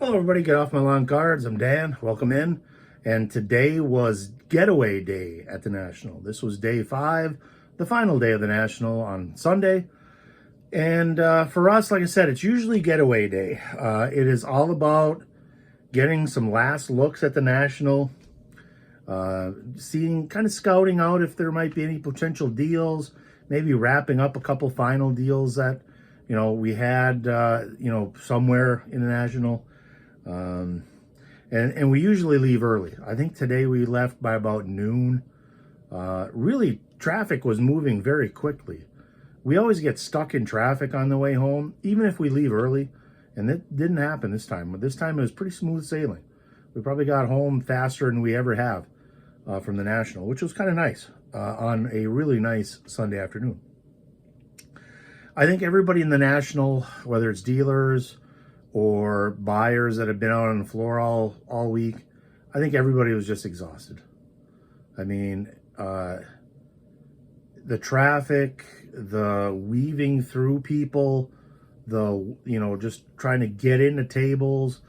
Hello everybody, get off my lawn cards. I'm Dan, welcome in. And today was Getaway Day at the National. This was day 5, the final day of the National on Sunday. And for us, like I said, it's usually Getaway Day. It is all about getting some last looks at the National, seeing, kind of scouting out if there might be any potential deals, maybe wrapping up a couple final deals that, we had, somewhere in the National. And we usually leave early. I think today we left by about noon. Really, traffic was moving very quickly. We always get stuck in traffic on the way home, even if we leave early. And that didn't happen this time. But this time it was pretty smooth sailing. We probably got home faster than we ever have from the National, which was kind of nice on a really nice Sunday afternoon. I think everybody in the National, whether it's dealers or buyers that have been out on the floor all week, I think everybody was just exhausted. I mean, the traffic, the weaving through people, just trying to get into tables.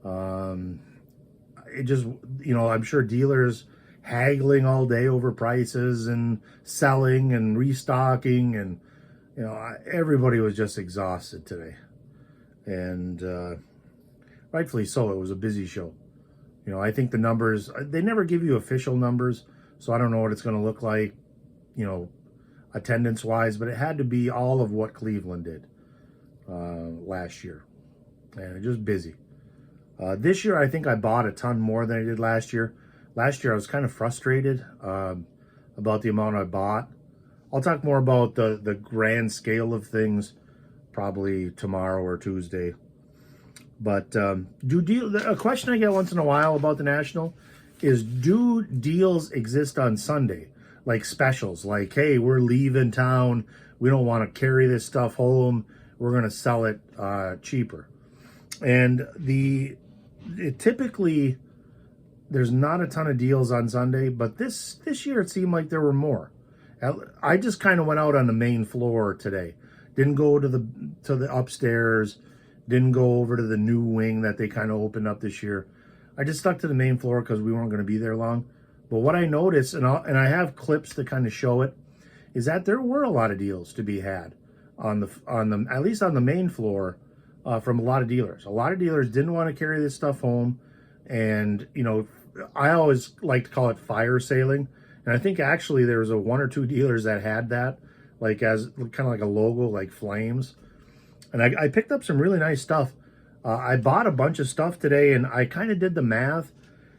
It just, I'm sure dealers haggling all day over prices and selling and restocking, and everybody was just exhausted today. And rightfully so. It was a busy show. I think the numbers, they never give you official numbers, so I don't know what it's going to look like, attendance wise, but it had to be all of what Cleveland did last year. And it just busy. This year, I think I bought a ton more than I did last year. Last year, I was kind of frustrated about the amount I bought. I'll talk more about the grand scale of things probably tomorrow or Tuesday. But a question I get once in a while about the National is, do deals exist on Sunday? Like specials, like, hey, we're leaving town, we don't want to carry this stuff home, we're going to sell it cheaper. And typically there's not a ton of deals on Sunday, but this year it seemed like there were more. I just kind of went out on the main floor today. Didn't go to the upstairs, didn't go over to the new wing that they kind of opened up this year. I just stuck to the main floor because we weren't going to be there long. But what I noticed, and I have clips to kind of show it, is that there were a lot of deals to be had on the at least on the main floor from a lot of dealers. A lot of dealers didn't want to carry this stuff home, and I always like to call it fire sailing. And I think actually there was one or two dealers that had that, like as kind of like a logo, like flames. And I picked up some really nice stuff. I bought a bunch of stuff today, and I kind of did the math,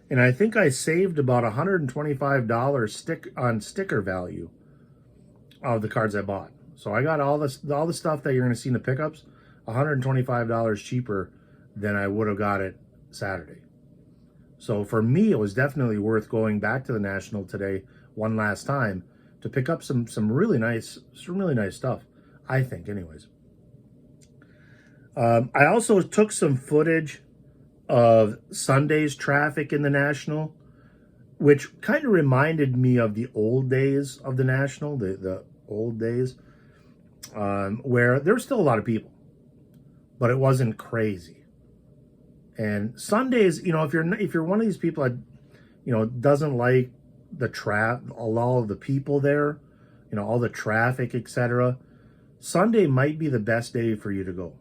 and I think I saved about $125 on sticker value of the cards I bought. So I got all the stuff that you're going to see in the pickups, $125 cheaper than I would have got it Saturday. So for me, it was definitely worth going back to the National today one last time to pick up some really nice stuff, I think, anyways. I also took some footage of Sunday's traffic in the National, which kind of reminded me of the old days of the National, the old days, where there were still a lot of people, but it wasn't crazy. And Sundays, if you're one of these people that, doesn't like all of the people there, all the traffic, etc., Sunday might be the best day for you to go.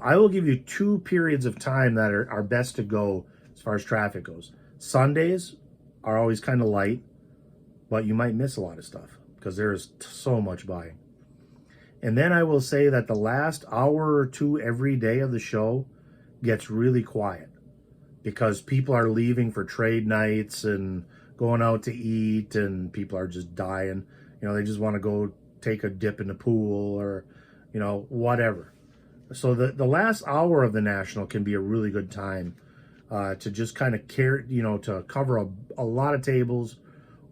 I will give you 2 periods of time that are best to go as far as traffic goes. Sundays are always kind of light, but you might miss a lot of stuff because there is so much buying. And then I will say that the last hour or two every day of the show gets really quiet because people are leaving for trade nights and going out to eat, and people are just dying. They just want to go take a dip in the pool or, whatever. So the last hour of the National can be a really good time to just kind of to cover a lot of tables,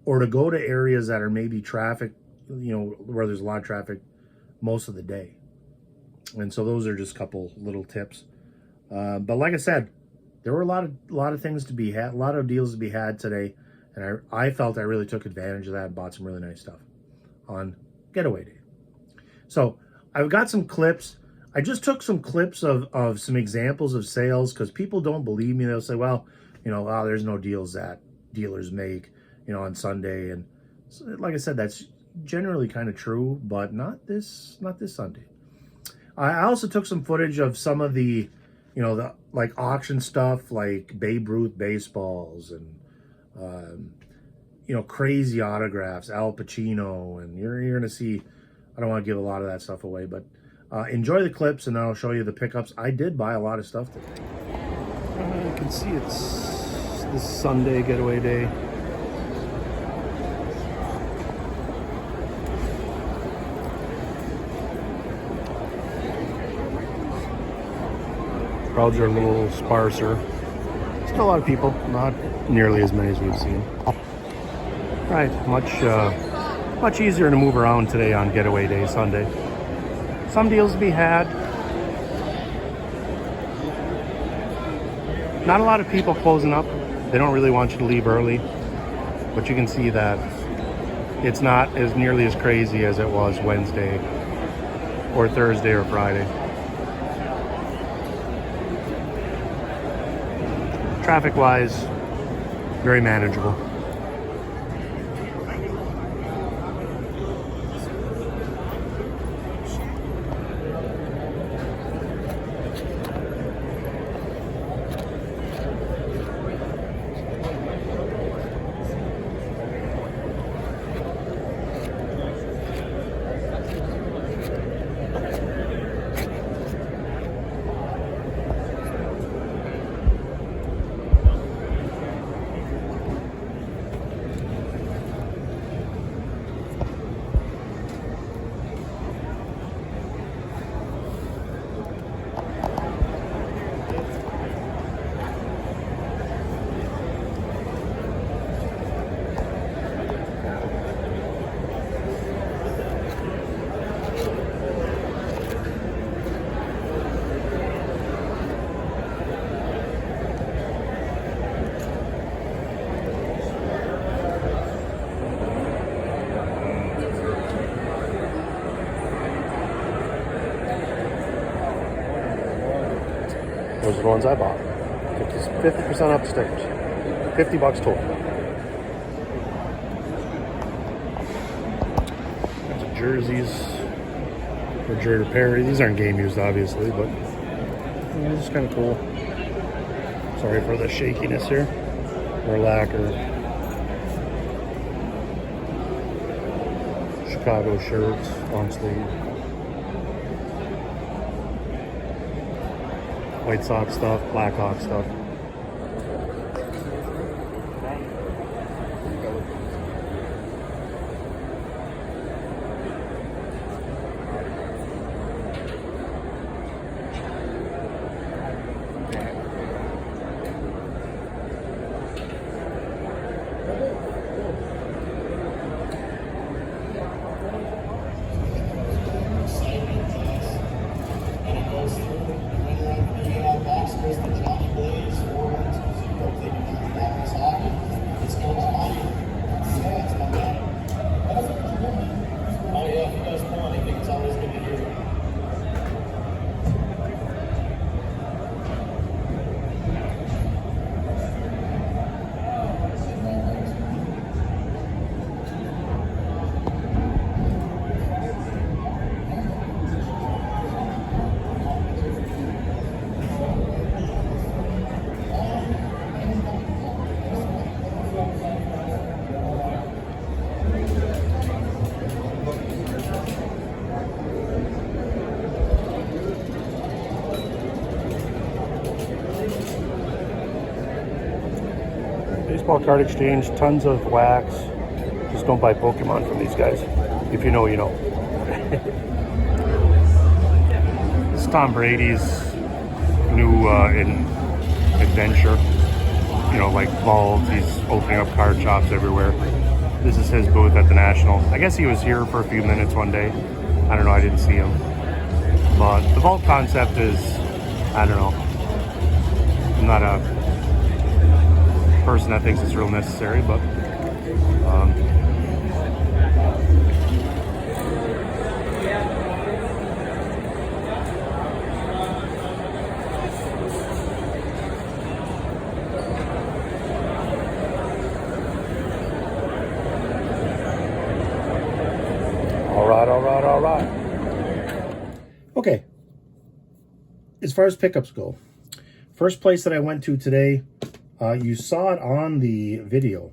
or to go to areas that are maybe traffic, where there's a lot of traffic most of the day. And so those are just a couple little tips. But like I said, there were a lot of things to be had, a lot of deals to be had today, and I felt I really took advantage of that and bought some really nice stuff on Getaway Day. So I've got some clips. I just took some clips of some examples of sales because people don't believe me. They'll say, well, wow, there's no deals that dealers make, on Sunday. And so, like I said, that's generally kind of true, but not this Sunday. I also took some footage of some of the, the like auction stuff, like Babe Ruth baseballs and, crazy autographs, Al Pacino, and you're going to see, I don't want to give a lot of that stuff away, but enjoy the clips and then I'll show you the pickups. I did buy a lot of stuff today. You can see it's this Sunday getaway day. Crowds are a little sparser. Still a lot of people, not nearly as many as we've seen. Right, much easier to move around today on getaway day, Sunday. Some deals to be had. Not a lot of people closing up. They don't really want you to leave early, but you can see that it's not as nearly as crazy as it was Wednesday or Thursday or Friday. Traffic-wise, very manageable. Those are the ones I bought. 50% off stickers. $50 total. There's the jerseys for Jerry Perry. These aren't game used, obviously, but this is kind of cool. Sorry for the shakiness here, or lacquer. Chicago shirts, long sleeve. White Sox stuff, Blackhawk stuff. Baseball card exchange, tons of wax. Just don't buy Pokemon from these guys. If you know, you know. This is Tom Brady's new adventure. Like Vault. He's opening up card shops everywhere. This is his booth at the National. I guess he was here for a few minutes one day. I don't know, I didn't see him. But the Vault concept is, I don't know. I'm not a person that thinks it's real necessary, but as far as pickups go, first place that I went to today, you saw it on the video.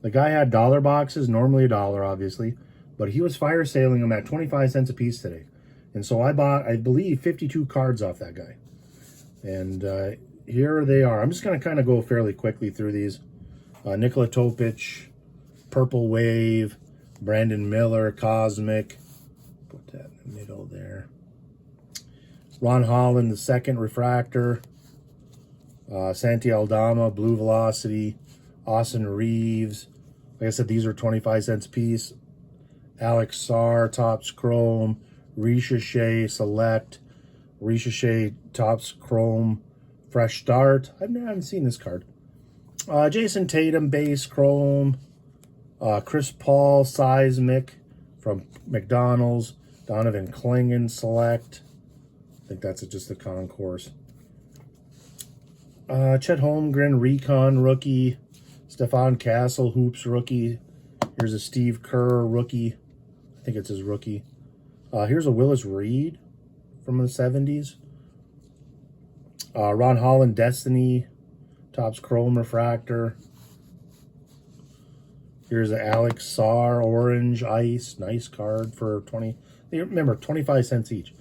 The guy had dollar boxes, normally $1, obviously, but he was fire sailing them at 25 cents a piece today. And so I bought, I believe, 52 cards off that guy. And here they are. I'm just going to kind of go fairly quickly through these. Nikola Topic, Purple Wave, Brandon Miller, Cosmic. Put that in the middle there. Ron Holland, the second Refractor. Santi Aldama, Blue Velocity. Austin Reeves. Like I said, these are 25 cents a piece. Alex Sarr, Topps Chrome. Ricochet Select. Ricochet Topps Chrome. Fresh Start. I haven't seen this card. Jason Tatum Base Chrome. Chris Paul Seismic from McDonald's. Donovan Clingan Select. I think that's just a concourse. Chet Holmgren Recon Rookie. Stefan Castle Hoops Rookie. Here's a Steve Kerr Rookie. I think it's his rookie. Here's a Willis Reed from the 70s. Ron Holland Destiny. Topps Chrome Refractor. Here's an Alex Sarr Orange Ice. Nice card for 20. Remember, 25 cents each.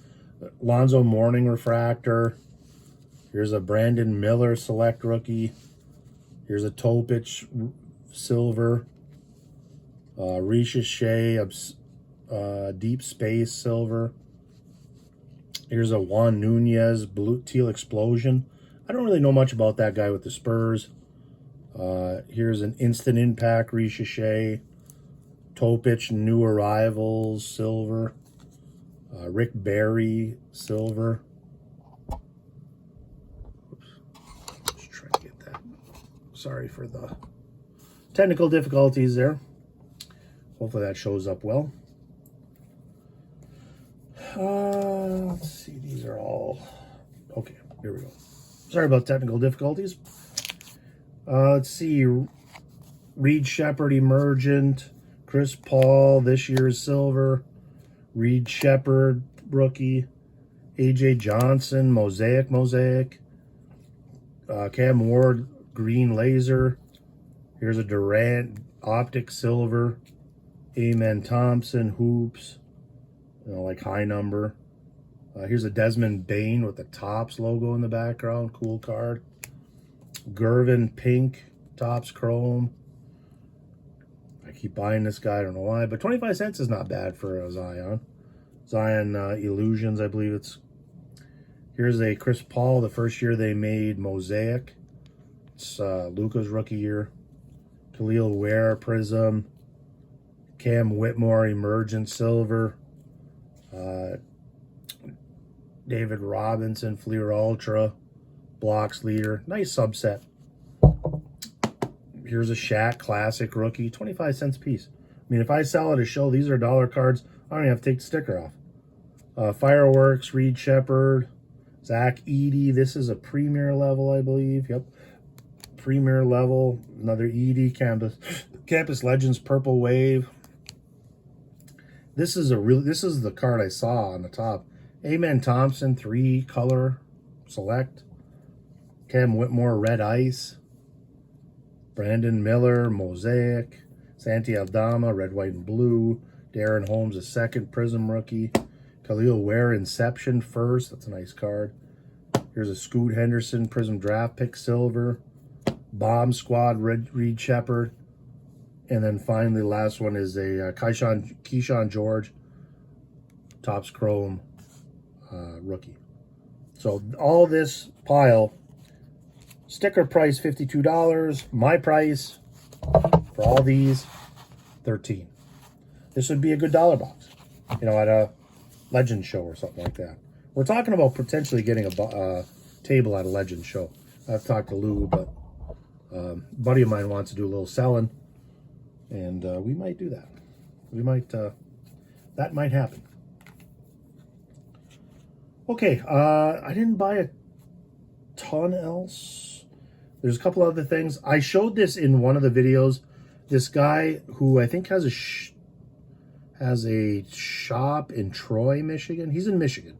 Lonzo Mourning Refractor. Here's a Brandon Miller Select Rookie. Here's a Topic Silver. Ricochet Deep Space Silver. Here's a Juan Nunez Blue Teal Explosion. I don't really know much about that guy with the Spurs. Here's an Instant Impact Ricochet. Topic New Arrivals Silver. Rick Barry Silver. Oops. Just trying to get that. Sorry for the technical difficulties there. Hopefully that shows up well. Let's see. These are all... Okay, here we go. Sorry about technical difficulties. Let's see. Reed Shepard Emergent. Chris Paul, this year's Silver. Reed Shepard, Rookie. AJ Johnson, Mosaic. Cam Ward, Green Laser. Here's a Durant, Optic Silver. Amen Thompson, Hoops. Like high number. Here's a Desmond Bain with the Topps logo in the background. Cool card. Gervin Pink, Topps Chrome. I keep buying this guy. I don't know why, but 25 cents is not bad for a Zion. Zion Illusions, I believe it's. Here's a Chris Paul, the first year they made Mosaic. It's Luka's rookie year. Khalil Ware Prism. Cam Whitmore Emergent Silver. David Robinson Fleer Ultra. Blocks Leader. Nice subset. Here's a Shaq Classic Rookie. 25 cents a piece. I mean, if I sell at a show, these are dollar cards. I don't even have to take the sticker off. Fireworks, Reed Shepard. Zach Edey. This is a premier level, I believe. Yep. Premier level. Another Edey. Campus Legends Purple Wave. This is the card I saw on the top. Amen Thompson 3 color select. Cam Whitmore Red Ice. Brandon Miller Mosaic. Santi Aldama Red, White, and Blue. Darren Holmes a second Prism Rookie. Khalil Ware Inception first. That's a nice card. Here's a Scoot Henderson Prism Draft Pick Silver. Bomb Squad Reed Shepard. And then finally, the last one is a Keyshawn George Topps Chrome Rookie. So all this pile, sticker price $52. My price for all these, $13. This would be a good dollar box, at a Legend show or something like that. We're talking about potentially getting a table at a Legend show. I've talked to Lou, but a buddy of mine wants to do a little selling. And we might do that. That might happen. Okay, I didn't buy a ton else. There's a couple other things. I showed this in one of the videos. This guy who I think has a shop in Troy, Michigan. He's in Michigan.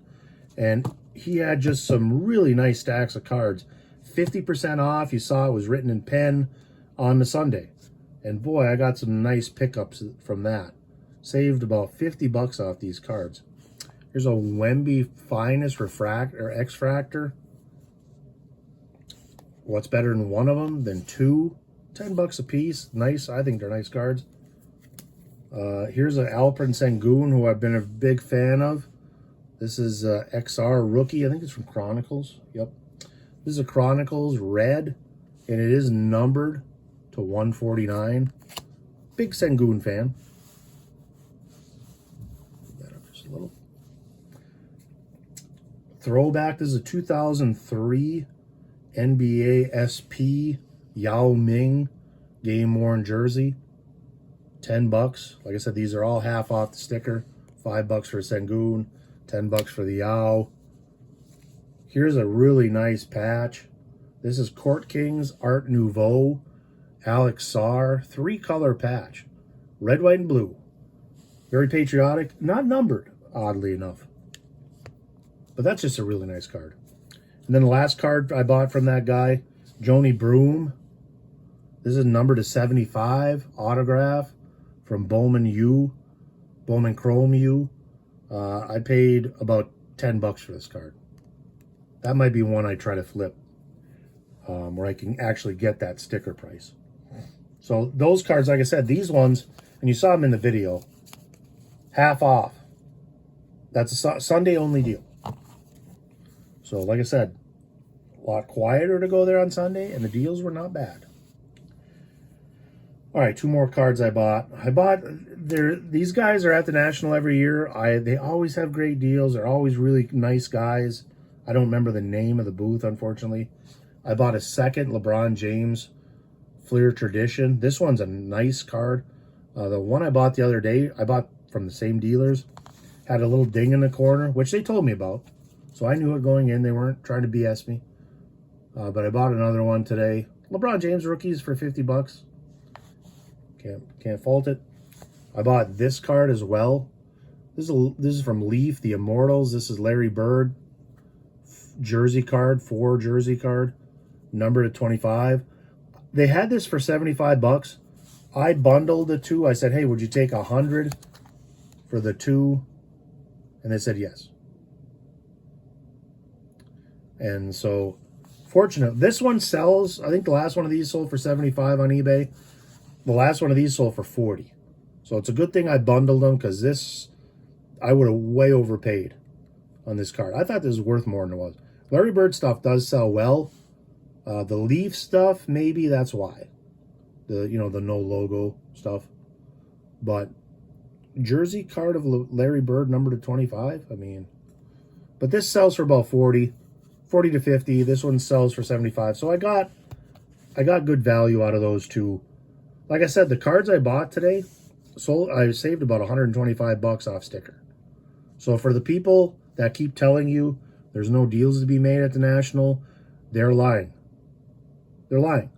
And he had just some really nice stacks of cards. 50% off. You saw it was written in pen on the Sunday. And boy, I got some nice pickups from that. Saved about 50 bucks off these cards. Here's a Wemby Finest X-Fractor. What's better than one of them than two? 10 bucks a piece. Nice. I think they're nice cards. Here's an Alperen Sengun, who I've been a big fan of. This is XR Rookie. I think it's from Chronicles. Yep. This is a Chronicles red, and it is numbered to 149. Big Sengun fan. Put that up just a little. Throwback. This is a 2003 NBA SP Yao Ming game-worn jersey. 10 bucks. Like I said, these are all half off the sticker. 5 bucks for Sengun. 10 bucks for the Yao. Here's a really nice patch. This is Court Kings Art Nouveau Alex Sarr 3-color patch. Red, white, and blue. Very patriotic. Not numbered, oddly enough. But that's just a really nice card. And then the last card I bought from that guy, Joni Broom. This is numbered to 75. Autograph from Bowman U. Bowman Chrome U. I paid about 10 bucks for this card. That might be one I try to flip, where I can actually get that sticker price. So those cards, like I said, these ones, and you saw them in the video, half off. That's a Sunday only deal. So like I said, a lot quieter to go there on Sunday, and the deals were not bad. All right, 2 more cards I bought. These guys are at the National every year. They always have great deals. They're always really nice guys. I don't remember the name of the booth, unfortunately. I bought a second LeBron James Fleer Tradition. This one's a nice card. The one I bought the other day, I bought from the same dealers, had a little ding in the corner, which they told me about. So I knew it going in. They weren't trying to BS me. But I bought another one today. LeBron James rookies for 50 bucks. Can't fault it. I bought this card as well. This is from Leaf, the Immortals. This is Larry Bird. Jersey card, 4 jersey card. Numbered at 25. They had this for 75 bucks. I bundled the 2. I said, hey, would you take 100 for the 2? And they said yes. And so, fortunate. This one sells. I think the last one of these sold for 75 on eBay. The last one of these sold for 40. So it's a good thing I bundled them, because this, I would have way overpaid on this card. I thought this was worth more than it was. Larry Bird stuff does sell well. The Leaf stuff, maybe that's why. The no logo stuff. But jersey card of Larry Bird numbered to 25. I mean, but this sells for about 40 to 50. This one sells for 75. So I got good value out of those 2. Like I said, the cards I bought today, I saved about 125 bucks off sticker. So for the people that keep telling you there's no deals to be made at the National, they're lying. They're lying.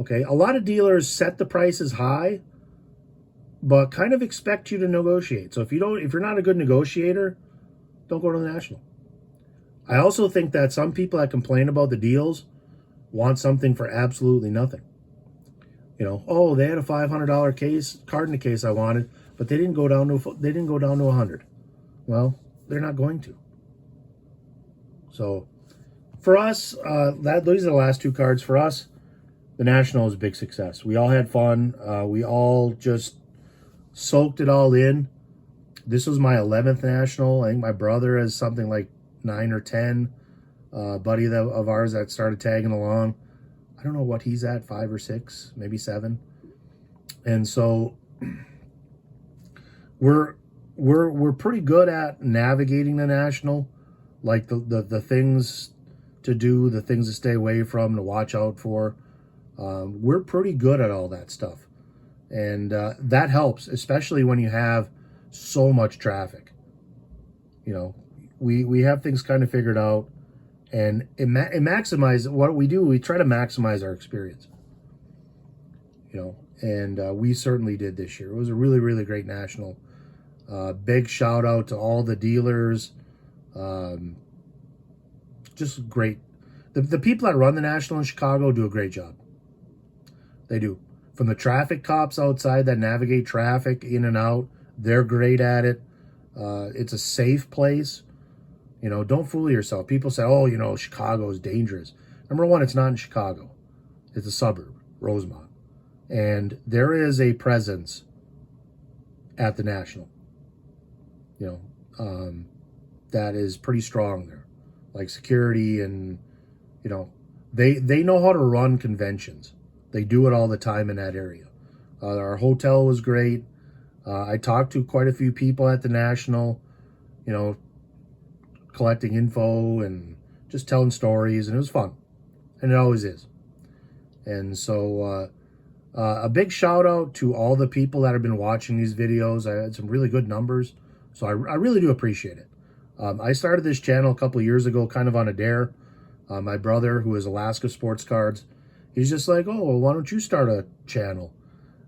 Okay, a lot of dealers set the prices high, but kind of expect you to negotiate. So if you're not a good negotiator, don't go to the National. I also think that some people that complain about the deals want something for absolutely nothing. Oh, they had a $500 card in the case I wanted, but they didn't go down to 100. Well, they're not going to. So, for us, these are the last 2 cards for us. The National is a big success. We all had fun. We all just soaked it all in. This was my 11th National. I think my brother has something like 9 or 10. Buddy of ours that started tagging along. I don't know what he's at, 5 or 6, maybe 7. And so we're pretty good at navigating the National, like the things to do, the things to stay away from, to watch out for. We're pretty good at all that stuff. And that helps, especially when you have so much traffic. We have things kind of figured out. And it maximizes what we do. We try to maximize our experience, and we certainly did this year. It was a really, really great National. Big shout out to all the dealers. just great. The people that run the National in Chicago do a great job. They do. From the traffic cops outside that navigate traffic in and out, they're great at it. It's a safe place. You know, don't fool yourself. People say, oh, you know, Chicago is dangerous. Number one, it's not in Chicago. It's a suburb, Rosemont. And there is a presence at the National, you know, that is pretty strong there. Like security and, you know, they know how to run conventions. They do it all the time in that area. Our hotel was great. I talked to quite a few people at the National, you know, collecting info and just telling stories, and it was fun. And it always is. And so a big shout out to all the people that have been watching these videos. I had some really good numbers, so I really do appreciate it. I started this channel a couple of years ago kind of on a dare. My brother, who is Alaska Sports Cards, he's just like, oh, well, why don't you start a channel?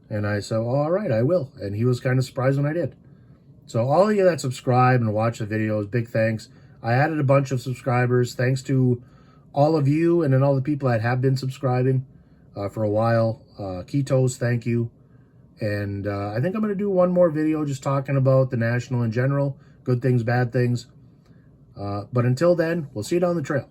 And I said, oh, all right, I will. And he was kind of surprised when I did. So all of you that subscribe and watch the videos, big thanks. I added a bunch of subscribers. Thanks to all of you and then all the people that have been subscribing for a while. Ketos, thank you. And I think I'm going to do one more video just talking about the National in general. Good things, bad things. But until then, we'll see you down the trail.